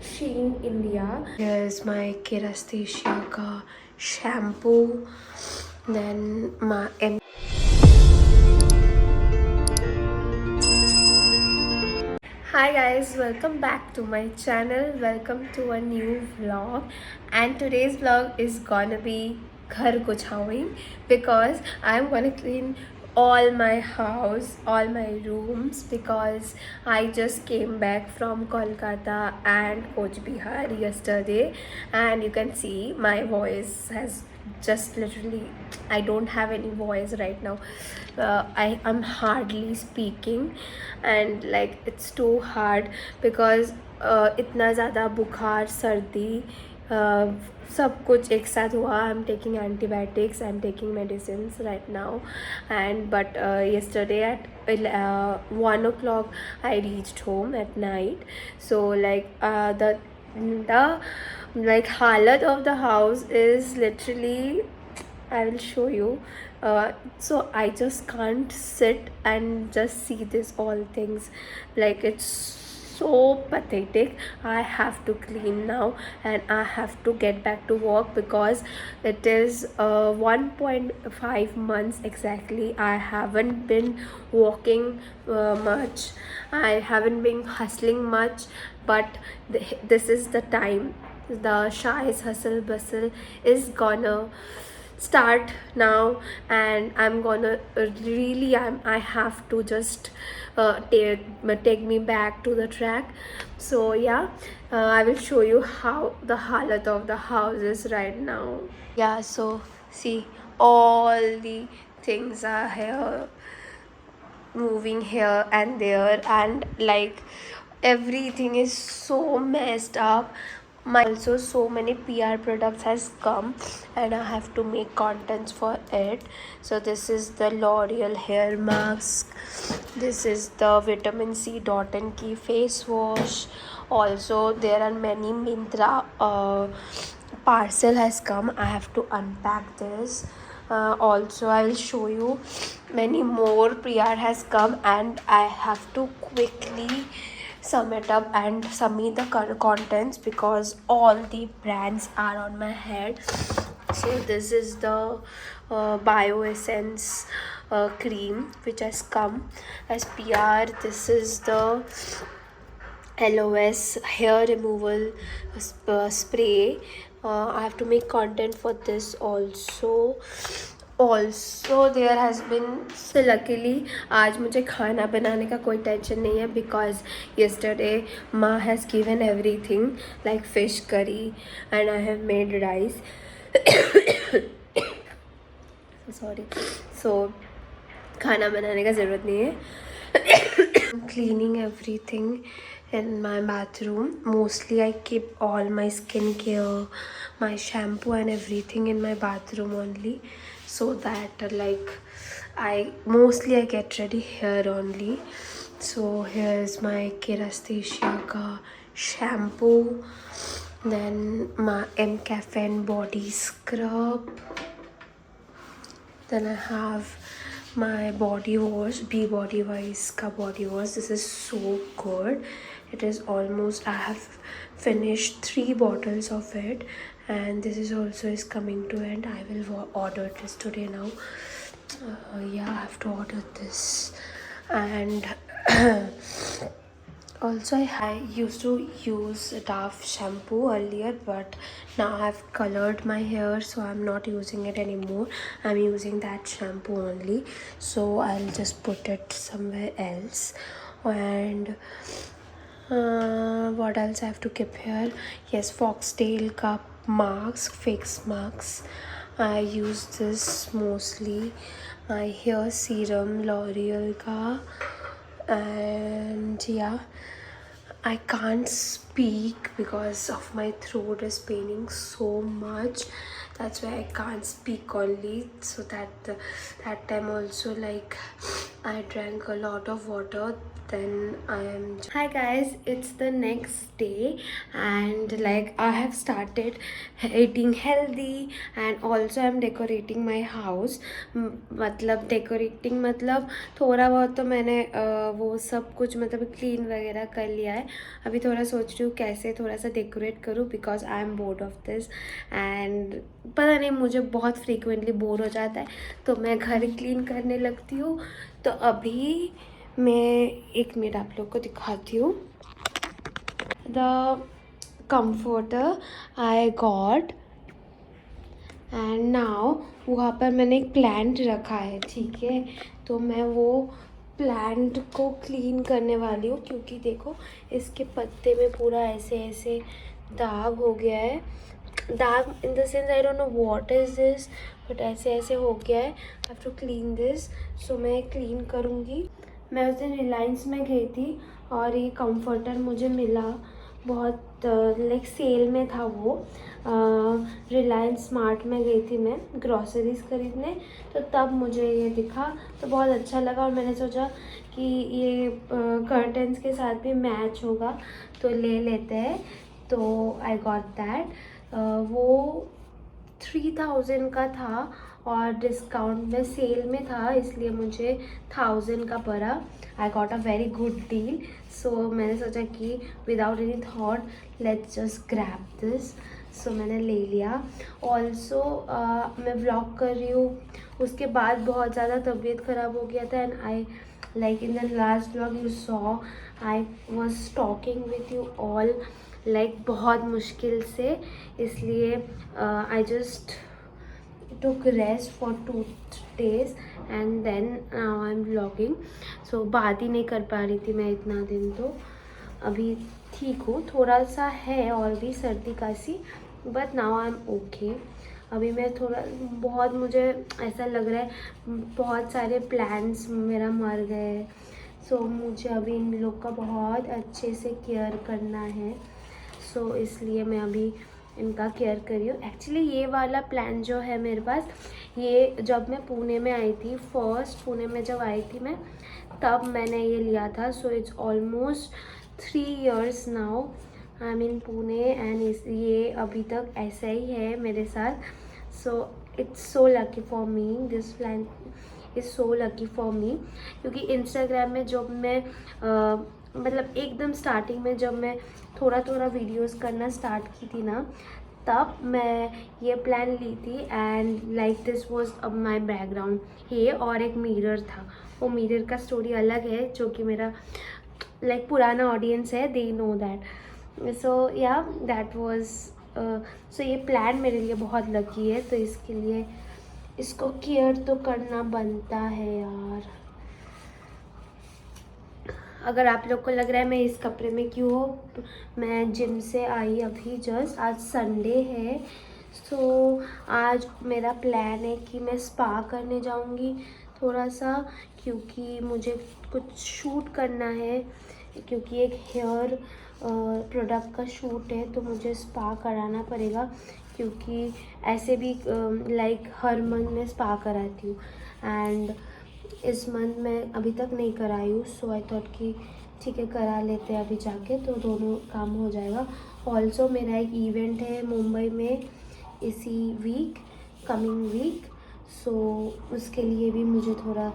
Sheen India. Here's my Kerastasia ka shampoo. Then my Hi guys, welcome back to my channel. Welcome to a new vlog, and today's vlog is gonna be ghar guchhawing because I'm gonna clean all my house, all my rooms, because I just came back from Kolkata and Coach Bihar yesterday, and you can see my voice has just literally, I don't have any voice right now. I am hardly speaking, and like it's too hard because इतना ज़्यादा बुखार सर्दी सब कुछ एक साथ हुआ. I'm taking antibiotics, I'm taking medicines right now, and but yesterday at 1 o'clock I reached home at night. So like the like halat of the house is literally, I will show you. So I just can't sit and just see this all things. Like it's so pathetic. I have to clean now and I have to get back to work because it is 1.5 months exactly. I haven't been walking much. I haven't been hustling much, but this is the time. The Shai's hustle bustle is gonna start now, and I'm gonna really, I have to just take me back to the track. So yeah, I will show you how the halat of the house is right now. Yeah, so see, all the things are here, moving here and there, and like everything is so messed up. My also so many PR products has come and I have to make contents for it. So this is the L'Oreal hair mask, this is the vitamin C dot and key face wash. Also there are many Myntra parcel has come. I have to unpack this. Also I will show you many more PR has come, and I have to quickly sum it up and submit the contents because all the brands are on my head. So this is the Bioessence cream which has come as PR. This is the LOS hair removal spray. I have to make content for this also. There has been, so luckily आज मुझे खाना बनाने का कोई tension नहीं है because yesterday Ma has given everything like fish curry and I have made rice. Sorry. So खाना बनाने का ज़रूरत नहीं है. I'm cleaning everything in my bathroom. Mostly I keep all my skincare, my shampoo and everything in my bathroom only, so that like I get ready here only. So here's my Kerastasia ka shampoo, then my MCaffeine body scrub, then I have my body wash, Be Body Wise ka body wash. This is so good. It is almost, I have finished 3 bottles of it, and this is also is coming to end. I will order this today now. Yeah, I have to order this. And also I used to use Dove shampoo earlier, but now I've colored my hair, so I'm not using it anymore. I'm using that shampoo only, so I'll just put it somewhere else. And what else I have to keep here? Yes, Foxtail ka mask, face mask. I use this mostly. My hair serum, L'Oreal ka. And yeah, I can't speak because of my throat is paining so much. That's why I can't speak only. So that time also, like I drank a lot of water. Then I am. Hi guys, it's the next day, and like I have started eating healthy, and also I'm decorating my house. मतलब decorating मतलब थोड़ा बहुत तो मैंने वो सब कुछ मतलब क्लीन वगैरह कर लिया है. अभी थोड़ा सोच रही हूँ कैसे थोड़ा सा डेकोरेट करूँ, because I M board of this. And पता नहीं, मुझे बहुत फ्रीक्वेंटली बोर हो जाता है तो मैं घर क्लीन करने लगती हूँ. तो अभी मैं 1 मिनट आप लोग को दिखाती हूँ. The comforter I got, and now वहाँ पर मैंने एक प्लांट रखा है, ठीक है. तो मैं वो प्लांट को क्लीन करने वाली हूँ, क्योंकि देखो इसके पत्ते में पूरा ऐसे ऐसे दाग हो गया है. दाग in the sense I don't know what is this, but ऐसे ऐसे हो गया है. I have to clean this. So मैं क्लीन करूँगी. मैं उस दिन रिलायंस में गई थी और ये कंफर्टर मुझे मिला बहुत लाइक सेल में था वो. रिलायंस स्मार्ट में गई थी मैं ग्रॉसरीज खरीदने, तो तब मुझे ये दिखा तो बहुत अच्छा लगा. और मैंने सोचा कि ये कर्टन्स के साथ भी मैच होगा तो ले लेते हैं. तो आई गॉट दैट. वो 3000 का था और डिस्काउंट में सेल में था, इसलिए मुझे 1000 का पड़ा. I got a very good deal. So मैंने सोचा कि without any thought let's just grab this. So मैंने ले लिया. ऑल्सो मैं व्लॉग कर रही हूँ, उसके बाद बहुत ज़्यादा तबीयत ख़राब हो गया था. And I like in the last vlog you saw I was talking with you all like बहुत मुश्किल से. इसलिए I just took rest for 2 days and then now I'm vlogging. So बात ही नहीं कर पा रही थी मैं इतना दिन. तो अभी ठीक हूँ, थोड़ा सा है और भी सर्दी खांसी, but now I am okay. अभी मैं थोड़ा बहुत मुझे ऐसा लग रहा है बहुत सारे प्लान्स मेरा मर गए. सो मुझे अभी इन लोग का बहुत अच्छे से केयर करना है. सो इसलिए मैं अभी इनका केयर कर रही हूँ. एक्चुअली ये वाला प्लान जो है मेरे पास, ये जब मैं पुणे में आई थी, फर्स्ट पुणे में जब आई थी मैं, तब मैंने ये लिया था. So it's almost 3 years now I am in Pune and ये अभी तक ऐसा ही है मेरे साथ. So it's so lucky for me. This plan is so lucky for me, क्योंकि इंस्टाग्राम में जब मैं मतलब एकदम स्टार्टिंग में जब मैं थोड़ा थोड़ा वीडियोस करना स्टार्ट की थी ना, तब मैं ये प्लान ली थी. And like this was my background. ये और एक मिरर था. वो मिरर का स्टोरी अलग है, जो कि मेरा लाइक पुराना ऑडियंस है, दे नो दैट. सो या दैट वाज. सो ये प्लान मेरे लिए बहुत लकी है, तो इसके लिए इसको केयर तो करना बनता है यार. अगर आप लोग को लग रहा है मैं इस कपड़े में क्यों हो, मैं जिम से आई अभी जस्ट. आज संडे है. सो आज मेरा प्लान है कि मैं स्पा करने जाऊंगी थोड़ा सा, क्योंकि मुझे कुछ शूट करना है, क्योंकि एक हेयर प्रोडक्ट का शूट है, तो मुझे स्पा कराना पड़ेगा. क्योंकि ऐसे भी लाइक हर मंथ में स्पा कराती हूँ, एंड इस मंथ में अभी तक नहीं कराई हूँ. सो आई थॉट कि ठीक है करा लेते हैं अभी जाके, तो दोनों काम हो जाएगा. ऑल्सो मेरा एक इवेंट है मुंबई में इसी वीक, कमिंग वीक. सो उसके लिए भी मुझे थोड़ा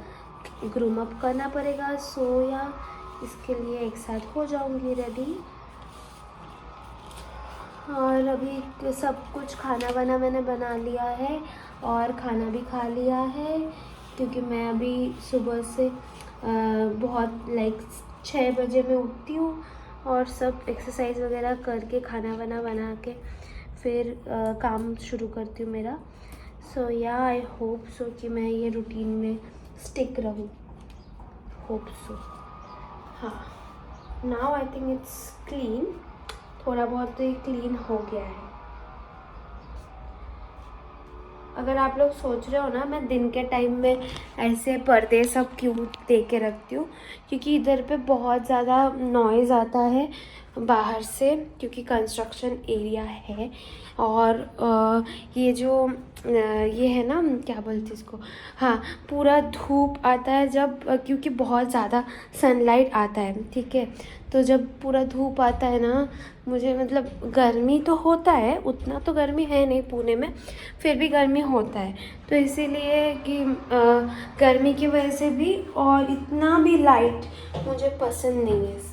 ग्रूम अप करना पड़ेगा. सो या इसके लिए एक साथ हो जाऊँगी रेडी. और अभी सब कुछ खाना वाना मैंने बना लिया है और खाना भी खा लिया है, क्योंकि मैं अभी सुबह से बहुत लाइक 6 बजे मैं उठती हूँ और सब एक्सरसाइज वगैरह करके खाना वाना बना के फिर काम शुरू करती हूँ मेरा. सो या आई होप सो कि मैं ये रूटीन में स्टिक रहूँ. Hope so. हाँ, now I think it's clean. थोड़ा बहुत तो ये क्लीन हो गया है. अगर आप लोग सोच रहे हो ना मैं दिन के टाइम में ऐसे पर्दे सब क्यों दे के रखती हूँ, क्योंकि इधर पे बहुत ज़्यादा नॉइज़ आता है बाहर से, क्योंकि कंस्ट्रक्शन एरिया है। और ये जो ये है ना, क्या बोलते हैं इसको, हाँ, पूरा धूप आता है जब, क्योंकि बहुत ज़्यादा सनलाइट आता है, ठीक है। तो जब पूरा धूप आता है ना, मुझे मतलब गर्मी तो होता है, उतना तो गर्मी है नहीं पुणे में, फिर भी गर्मी होता है। तो इसीलिए कि गर्मी की वजह से भी, और इतना भी लाइट मुझे पसंद नहीं है,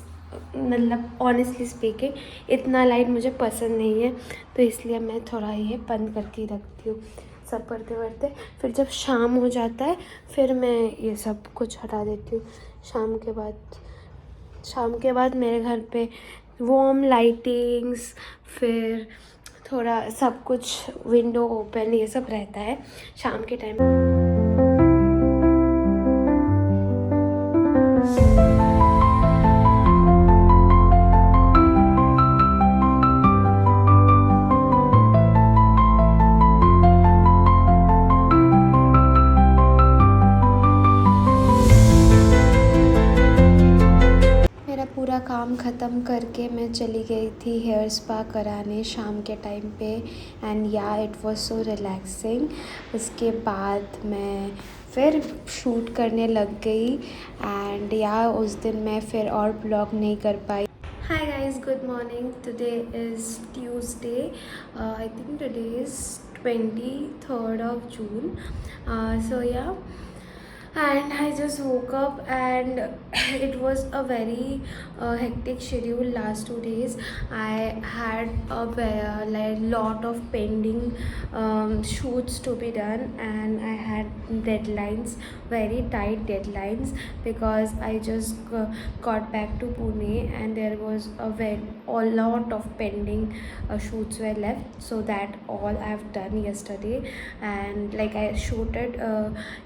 मतलब ऑनेस्टली स्पीकिंग इतना लाइट मुझे पसंद नहीं है। तो इसलिए मैं थोड़ा ये बंद करके ही रखती हूँ सब पढ़ते पढ़ते। फिर जब शाम हो जाता है फिर मैं ये सब कुछ हटा देती हूँ। शाम के बाद मेरे घर पे वार्म लाइटिंग्स, फिर थोड़ा सब कुछ विंडो ओपन, ये सब रहता है शाम के टाइम। मेरा पूरा काम ख़त्म करके मैं चली गई थी हेयर स्पा कराने शाम के टाइम पे, एंड या इट वाज सो रिलैक्सिंग। उसके बाद मैं फिर शूट करने लग गई, एंड या उस दिन मैं फिर और ब्लॉग नहीं कर पाई। Hi guys, good morning. Today is Tuesday, I think today is 23rd of June. So yeah, and I just woke up and it was a very hectic schedule last 2 days. I had like lot of pending shoots to be done, and I had deadlines, very tight deadlines, because I just got back to Pune and there was a lot of pending shoots were left. So that all I've done yesterday, and like I shooted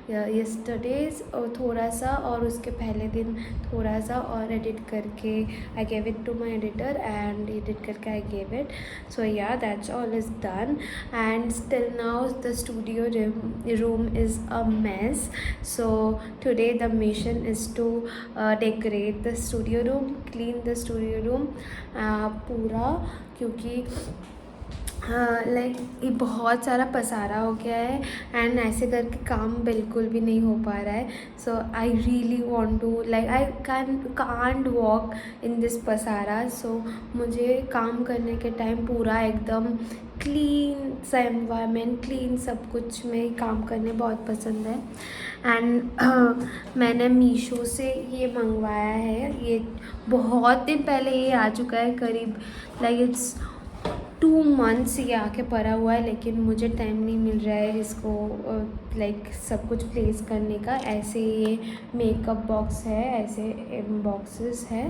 yesterday थोड़ा सा, और उसके पहले दिन थोड़ा सा, और edit करके I gave it to my editor, and edit करके I gave it. So yeah, that's all is done, and still now the studio room is a mess. So today the mission is to decorate the studio room, clean the studio room पूरा, क्योंकि like ये बहुत सारा पसारा हो गया है, and ऐसे करके काम बिल्कुल भी नहीं हो पा रहा है. So I really want to, like I can't walk in this पसारा. सो मुझे काम करने के टाइम पूरा एकदम क्लीन सा एनवायरनमेंट, क्लीन सब कुछ में काम करने बहुत पसंद है. एंड मैंने मीशो से ये मंगवाया है. ये बहुत दिन पहले ये आ चुका है, करीब लाइक इट्स 2 months ये आके पड़ा हुआ है, लेकिन मुझे टाइम नहीं मिल रहा है इसको लाइक सब कुछ प्लेस करने का. ऐसे ये मेकअप बॉक्स है, ऐसे बॉक्सेस है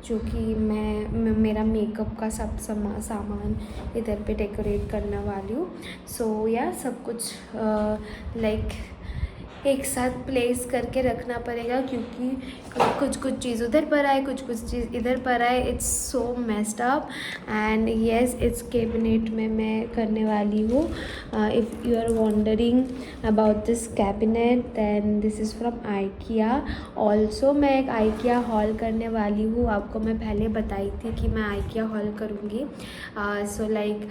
जो कि मेरा मेकअप का सब सामान इधर पे डेकोरेट करने वाली हूँ. सो या सब कुछ लाइक एक साथ प्लेस करके रखना पड़ेगा, क्योंकि कुछ चीज़ उधर पर आए, कुछ चीज़ इधर पर आए. It's so messed up. And yes, it's cabinet में मैं करने वाली हूँ. If you are wondering about this cabinet, then this is from IKEA. Also मैं एक आइकिया हॉल करने वाली हूँ. आपको मैं पहले बताई थी कि मैं आइकिया हॉल करूँगी. सो लाइक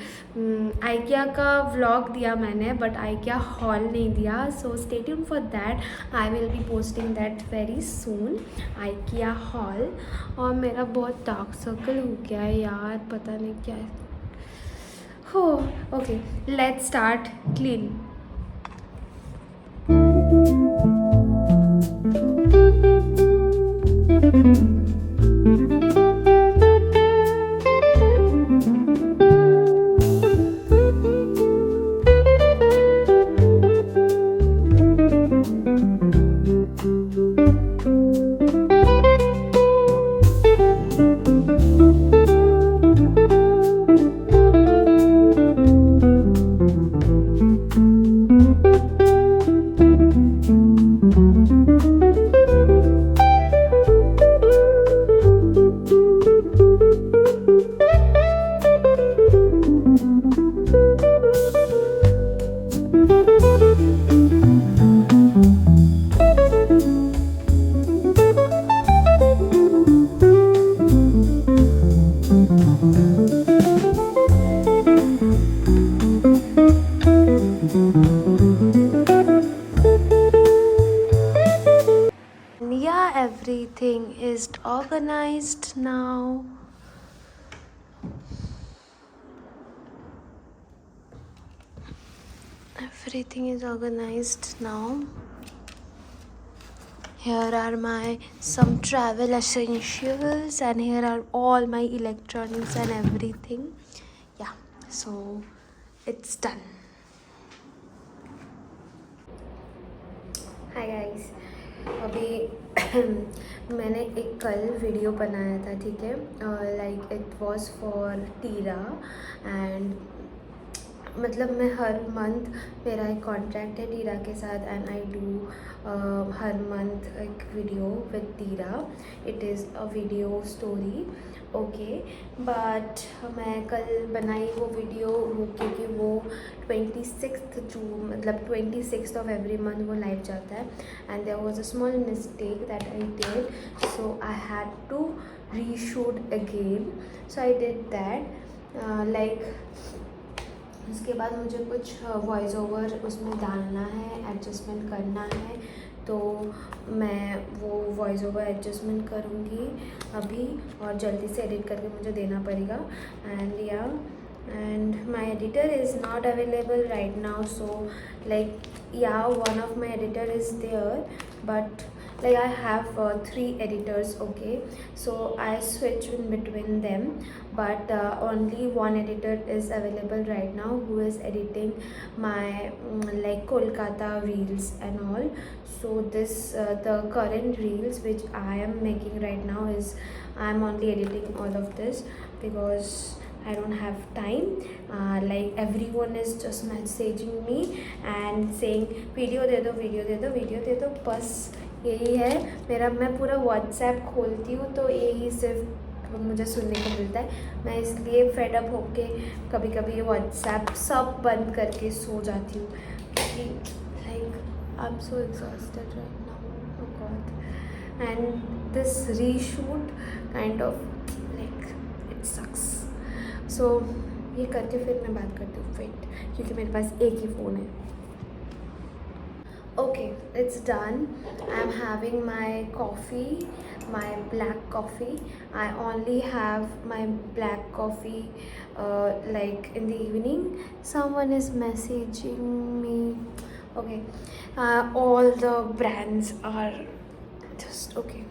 आइकिया का व्लॉग दिया मैंने, बट आइकिया हॉल नहीं दिया. So stay tuned for that. I will be posting that very soon. IKEA haul. और मेरा बहुत डार्क सर्कल हो गया है यार, पता नहीं क्या है. हो okay, let's start clean. just organized now. Everything is organized now. Here are my some travel essentials, and here are all my electronics and everything. Yeah, so it's done. Hi guys, अभी मैंने एक कल video बनाया था, ठीक है, like it was for टीरा and मतलब मैं हर मंथ मेरा एक कॉन्ट्रैक्ट है टीरा के साथ एंड आई डू हर मंथ एक video with Tira. It is a video story, okay. But मैं कल बनाई वो वीडियो क्योंकि वो 26th जून मतलब 26th ऑफ एवरी मंथ वो लाइव जाता है and there was a small mistake that I did, so I had to reshoot again. So I did that, like उसके बाद मुझे कुछ वॉइस ओवर उसमें डालना है, एडजस्टमेंट करना है, तो मैं वो वॉइस ओवर एडजस्टमेंट करूँगी अभी और जल्दी से एडिट करके मुझे देना पड़ेगा. एंड या and my editor is not available right now, so like yeah, one of my editor is there, but like I have 3 editors, okay, so I switch in between them, but only one editor is available right now who is editing my like Kolkata reels and all. So this the current reels which I am making right now is I am only editing all of this because I don't have time. Like everyone is just messaging me and saying video दे दो, video दे दो, video दे दो, बस यही है मेरा. मैं पूरा व्हाट्सएप खोलती हूँ तो यही सिर्फ मुझे सुनने को मिलता है. मैं इसलिए फेड अप होके कभी कभी व्हाट्सएप सब बंद करके सो जाती हूँ क्योंकि like I am so exhausted right now, oh god. And this reshoot kind of like it sucks. So ये करके फिर मैं बात करती हूँ, वेट, क्योंकि मेरे पास एक ही फ़ोन है. Okay, it's done. I am having my coffee, my black coffee. I only have my black coffee like in the evening. Someone is messaging me. Okay, all the brands are just okay.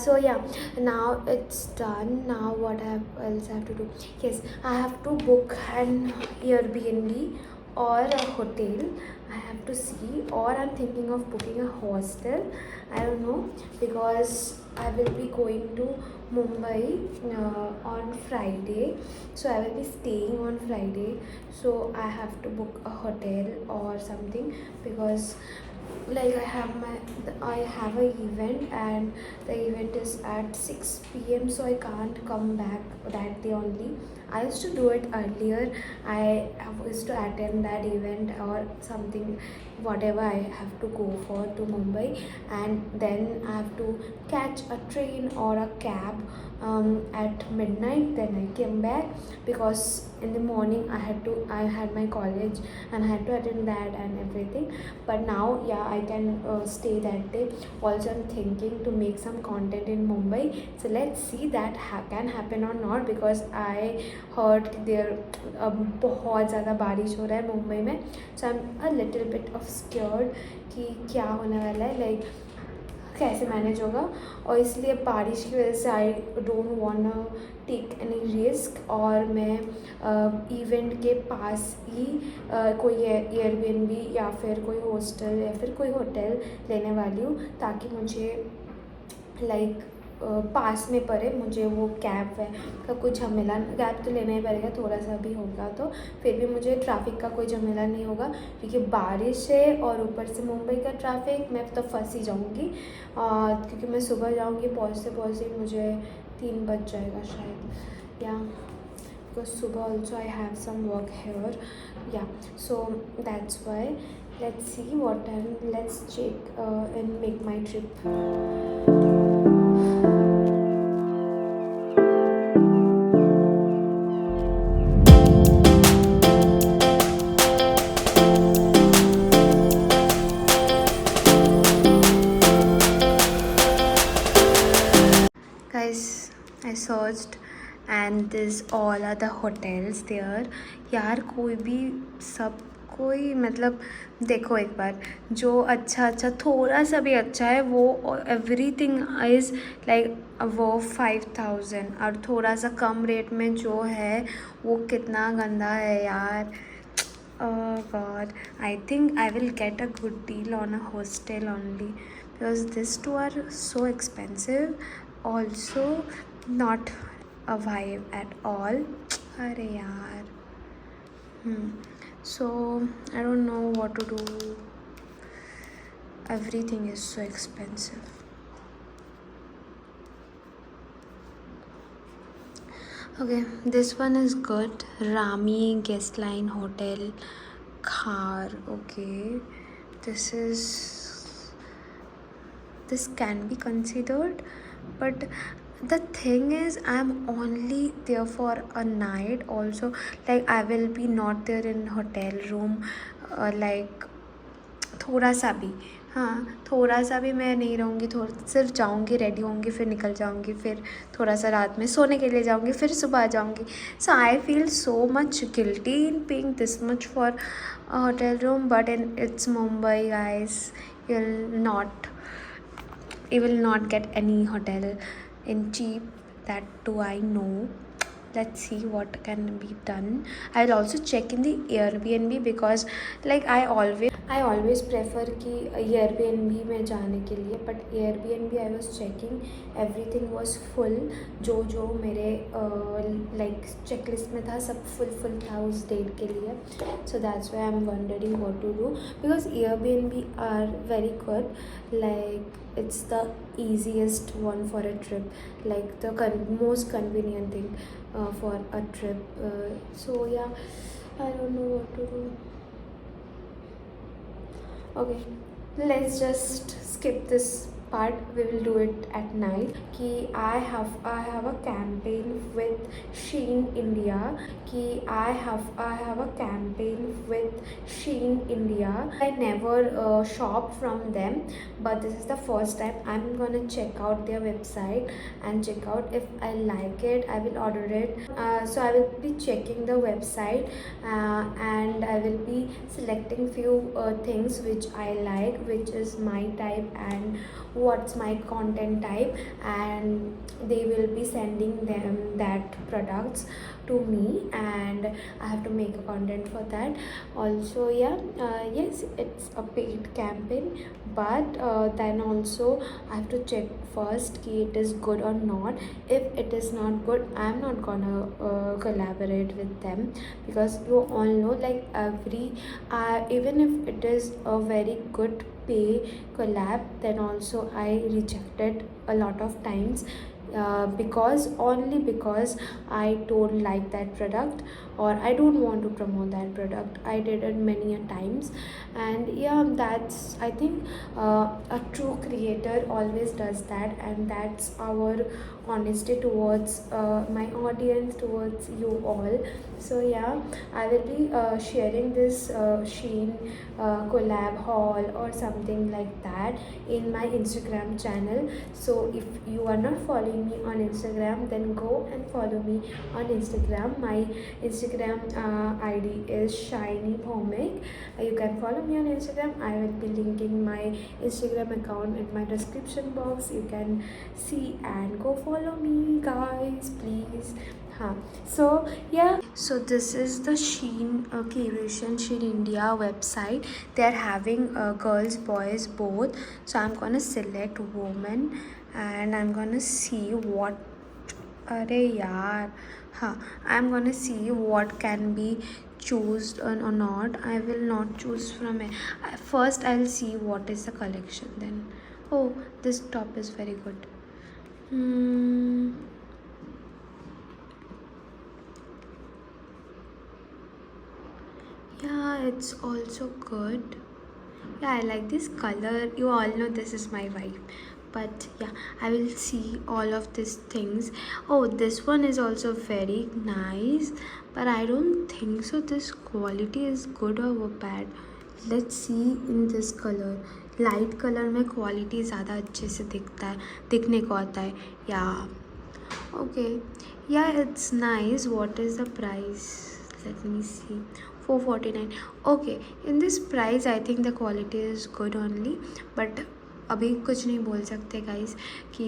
So yeah, now it's done. Now what else I have to do? Yes, I have to book an Airbnb or a hotel. I have to see, or I'm thinking of booking a hostel. I don't know, because I will be going to Mumbai on Friday, so I will be staying on Friday, so I have to book a hotel or something because like I have a event and the event is at 6 p.m, so I can't come back that day only. I used to do it earlier. I used to attend that event or something, whatever I have to go for to Mumbai, and then I have to catch a train or a cab at midnight. Then I came back because in the morning I had my college and I had to attend that and everything. But now yeah, I can stay that day. Also I'm thinking to make some content in Mumbai, so let's see that can happen or not, because I heard there बहुत ज़्यादा बारिश हो रहा है मुंबई में. so I'm a little bit of scared कि क्या होने वाला है, लाइक कैसे मैनेज होगा, और इसलिए बारिश की वजह से I don't want take any risk. और मैं इवेंट के पास ही कोई एयरबीएनबी या फिर कोई हॉस्टल या फिर कोई होटल लेने वाली हूँ, ताकि मुझे लाइक पास में पड़े. मुझे वो कैब का कुछ झमेला, कैब तो लेना ही पड़ेगा, थोड़ा सा भी होगा तो फिर भी मुझे ट्रैफिक का कोई झमेला नहीं होगा, क्योंकि बारिश है और ऊपर से मुंबई का ट्रैफिक, मैं तो फंस ही जाऊँगी. क्योंकि मैं सुबह जाऊँगी, पहुँचते मुझे 3 बज जाएगा शायद, या बिकॉज सुबह also I have some work here, yeah so that's why. Let's see what time, let's check and make my trip. Guys, I searched and this all are the hotels there. यार कोई भी सब कोई मतलब देखो एक बार जो अच्छा अच्छा थोड़ा सा भी अच्छा है वो एवरीथिंग इज़ लाइक वो 5000 और थोड़ा सा कम रेट में जो है वो कितना गंदा है यार. Oh God, I think I will get a good deal on a hostel only because these two are so expensive. Also, not a vibe at all. अरे यार. So I don't know what to do. Everything is so expensive. Okay, this one is good. Rami Guest Line Hotel, Khar. Okay, this can be considered, but the thing is I'm only there for a night. Also, like I will be not there in hotel room, like थोड़ा सा भी. हाँ, थोड़ा सा भी मैं नहीं रहूँगी. थोड़ा सिर्फ जाऊँगी, रेडी होंगी, फिर निकल जाऊँगी, फिर थोड़ा सा रात में सोने के लिए जाऊँगी, फिर सुबह आ जाऊँगी. So I feel so much guilty in paying this much for a hotel room, but in it's Mumbai guys. You will not get any hotel in cheap. That do I know. Let's see what can be done. I'll also check in the Airbnb because like I always prefer कि Airbnb में जाने के लिए, but Airbnb I was checking, everything was full. जो मेरे like checklist में था सब full था उस date के लिए. So that's why I'm wondering what to do because Airbnb are very good. Like it's the easiest one for a trip, like the most convenient thing for a trip. So yeah, I don't know what to do. Okay, let's just skip this part. We will do it at night. कि I have a campaign with Shein India. कि I have a campaign with Shein India. I never shop from them, but this is the first time I'm gonna check out their website and check out if I like it. I will order it. So I will be checking the website and I will be selecting few things which I like, which is my type and what's my content type, and they will be sending them that products to me and I have to make a content for that. Also yes, it's a paid campaign, but then also I have to check first कि it is good or not. If it is not good, I'm not gonna collaborate with them because you all know like even if it is a very good pay collab, then also I rejected a lot of times because I don't like that product or I don't want to promote that product. I did it many a times, and yeah, that's I think a true creator always does that, and that's our honesty towards my audience, towards you all. So yeah, I will be sharing this Shein collab haul or something like that in my Instagram channel. So if you are not following me on Instagram, then go and follow me on Instagram. My Instagram ID is Shiny Bhomik. You can follow me on Instagram. I will be linking my Instagram account in my description box. You can see and go follow me, guys, please. So yeah, so this is the Shein Curation Shein India website. They are having girls, boys both. So I'm gonna select woman and I'm gonna see what I'm gonna see what can be chosen or not. I will not choose from it. First I'll see what is the collection, then oh, this top is very good. Yeah, it's also good. Yeah, I like this color. You all know this is my vibe. But yeah, I will see all of these things. Oh, this one is also very nice, but I don't think so this quality is good or bad. Let's see in this color. Light colour में quality ज़्यादा अच्छे से दिखने को आता है. Yeah okay, yeah it's nice. What is the price? Let me see. 449. Okay, in this price I think the quality is good only. But अभी कुछ नहीं बोल सकते गाइस, कि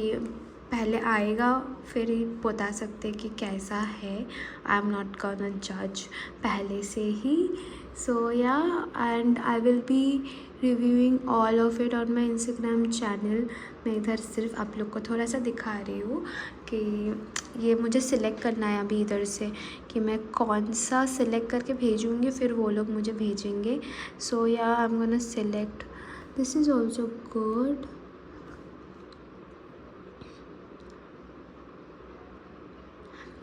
पहले आएगा फिर ही बता सकते कि कैसा है. आई एम नॉट गोना जज पहले से ही. सो या, and I will be reviewing all of it on my Instagram channel. मैं इधर सिर्फ आप लोग को थोड़ा सा दिखा रही हूँ कि ये मुझे सिलेक्ट करना है अभी इधर से, कि मैं कौन सा सिलेक्ट करके भेजूँगी, फिर वो लोग मुझे भेजेंगे. सो या, I am gonna select. This is also good.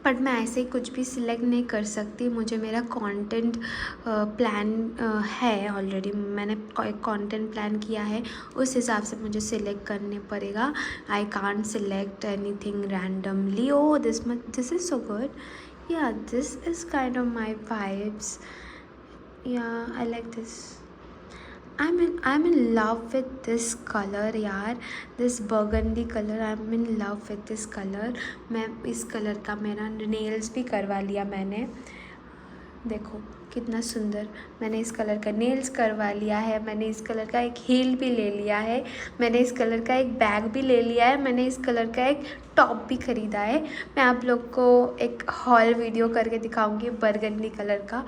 But मैं ऐसे ही कुछ भी सिलेक्ट नहीं कर सकती. मुझे मेरा कंटेंट प्लान है ऑलरेडी. मैंने एक कंटेंट प्लान किया है, उस हिसाब से मुझे सिलेक्ट करने पड़ेगा. I can't select anything randomly. Oh this is so good. Yeah, this is kind of my vibes. Yeah, I like this. I'm in love with this color यार. This burgundy color, I'm in love with this color. मैं इस colour का मेरा nails भी करवा लिया मैंने. देखो कितना सुंदर. मैंने इस कलर का नेल्स करवा लिया है. मैंने इस कलर का एक हील भी ले लिया है. मैंने इस कलर का एक बैग भी ले लिया है. मैंने इस कलर का एक टॉप भी ख़रीदा है. मैं आप लोग को एक हॉल वीडियो करके दिखाऊंगी बरगंडी कलर का.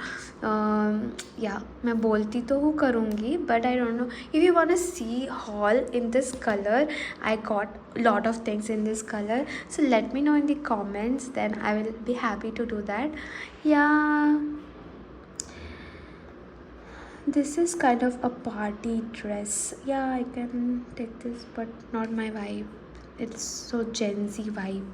या मैं बोलती तो हूँ करूँगी, but I don't know if you want to see haul in this colour. I got lot of things in this color, so let me know in the comments, then I will be happy to do that. Yeah, this is kind of a party dress. Yeah, I can take this, but not my vibe. It's so Gen Z vibe.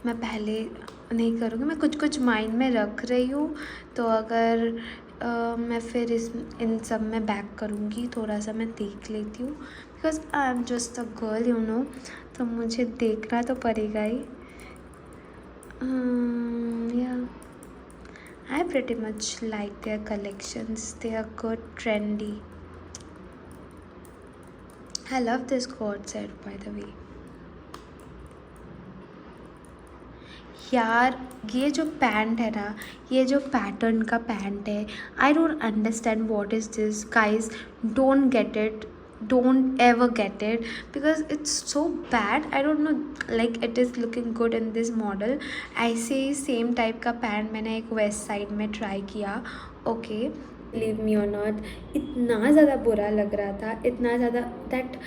मैं पहले नहीं करूँगी, मैं कुछ कुछ mind में रख रही हूँ. तो अगर मैं फिर इन सब में बैक करूँगी. थोड़ा सा मैं देख लेती हूँ, because I am just a girl you know. तो मुझे देखना तो पड़ेगा ही. Yeah, I pretty much like their collections. They are good, trendy. I love this coat set by the way. यार ये जो पैंट है ना, ये जो पैटर्न का पैंट है, I don't understand what is this guys. Don't get it, don't ever get it, because it's so bad. I don't know, like it is looking good in this model. ऐसे ही same type का pant मैंने एक west side में try किया. Okay, believe me और not, इतना ज़्यादा बुरा लग रहा था, इतना ज़्यादा that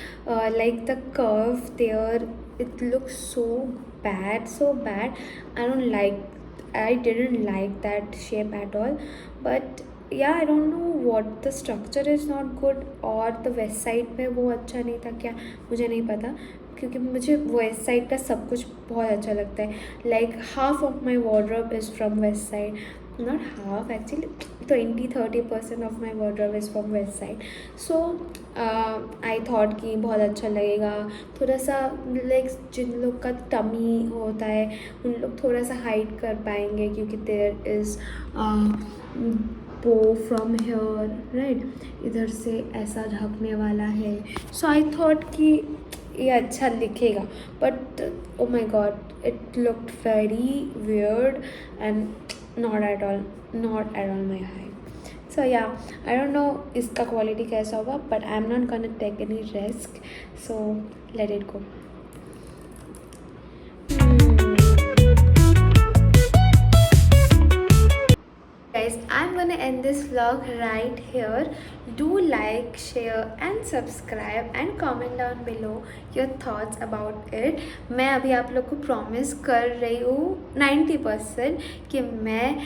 like the curve there, it looks so bad, so bad. I didn't like that shape at all. But yeah, I don't know what the structure is not good, और the west side पे वो अच्छा नहीं था क्या, मुझे नहीं पता. क्योंकि मुझे वेस्ट साइड का सब कुछ बहुत अच्छा लगता है. Like half of my wardrobe is from west side. Not half, actually 20-30% of my wardrobe is from west side. So I thought कि बहुत अच्छा लगेगा. थोड़ा सा लाइक जिन लोग का टमी होता है उन लोग थोड़ा सा हाइड कर पाएंगे, क्योंकि देयर इज़ बो फ्रॉम हेयर, राइट. इधर से ऐसा ढकने वाला है. सो आई थॉट कि ये अच्छा दिखेगा, but oh my God, it looked very weird and not at all my height. So yeah, I don't know इसका क्वालिटी कैसा होगा, but I'm not gonna take any risk, so let it go. guys, I'm gonna end this vlog right here. Do like, share and subscribe and comment down below your thoughts about it. मैं अभी आप लोग को promise कर रही हूँ 90% कि मैं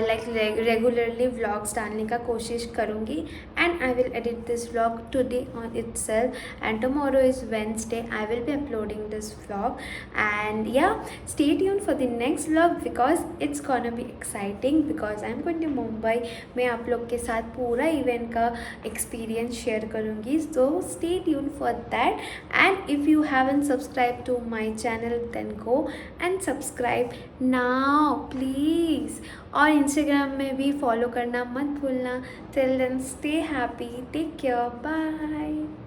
लाइक रेगुलरली व्लॉग्स डालने का कोशिश करूँगी and I will edit this vlog today on itself and tomorrow is Wednesday. I will be uploading this vlog and yeah, stay tuned for the next vlog because it's gonna be exciting because I'm going to Mumbai. मैं आप लोग के साथ पूरा event का experience share करूँगी, so stay tuned for that. And if you haven't subscribed to my channel then go and subscribe now please. और Instagram में भी फॉलो करना मत भूलना. Till then, stay happy, take care, bye.